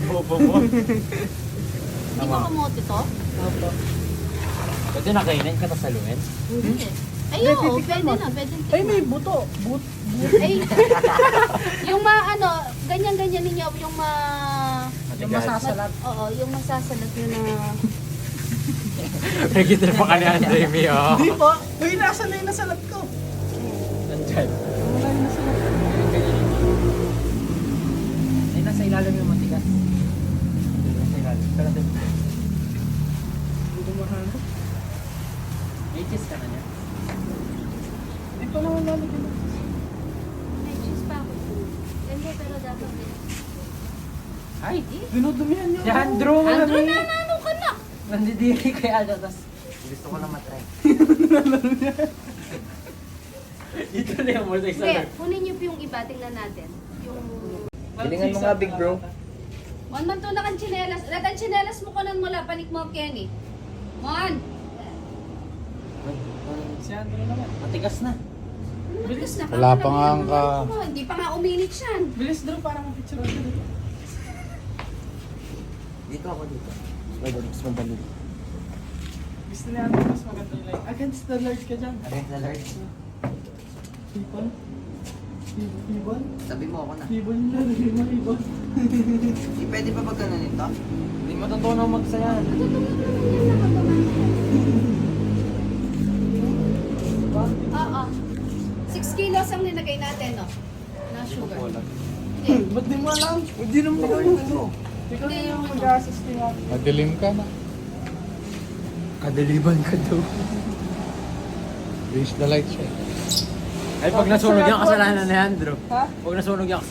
Bobo mo. Hindi mo kamote to? Opo. Pwede na kainin ka saluhin? Hindi. Ay, oo, pwede na. Pwede Ay, may buto. Ay, yung ganyan-ganyan ninyo, yung Yung masasalat. Oo, yung masasalat nyo na... Nagkitin pa ka ni Andre Mi, oh. Hindi po. Uy, nasa na yung nasalat ko. Nandyan. Wala yung nasalat ko. Ay, nasa ilalim yung matigas. Nasa ilalim. Pero din. Hindi ko mahanap. May cheese ka na niya. Hindi pa naman lalagyan. May cheese pa ako. Hindi, pero dapat din. Ay! Dinudumihan niyo. Si Andrew! Andrew, nanano ka na? Nandidiri kay Aldo, tas gusto ko lang matry. Ito na yung multi Hindi, kunin niyo po yung iba, tingnan natin. Yung... Bilingan mo nga, big bro. Mon, man to na kan chinelas. Lagan chinelas mo kanan mula, panik mo, Kenny. Mon! Si Andrew naman. Matigas na. Bilis na. Wala pa nga ang ka- Hindi pa nga uminit siyan. Bilis Drew para mapicture ako dito. Dito ako dito. Wait, mas madali. Gusto niya Andrew mas maganda yung like. Against the Lord ka dyan. Against the Lord. People? People? Sabi mo ako na. People na. People. Hindi pwede pa ba ganun ito? Hindi matutunan magsayan. Oo. 6 kilos ang nilagay natin, no? Na sugar. Hindi. Ba't di mo alam? Hindi naman ikaw yung ano. Ikaw na Hindi, yung yung mag-assist ni Mami. Madilim ka na. Kadaliban ka daw. Reach the light siya. Ay, pag nasunog yung kasalanan ni Andrew. Ha? Pag nasunog yung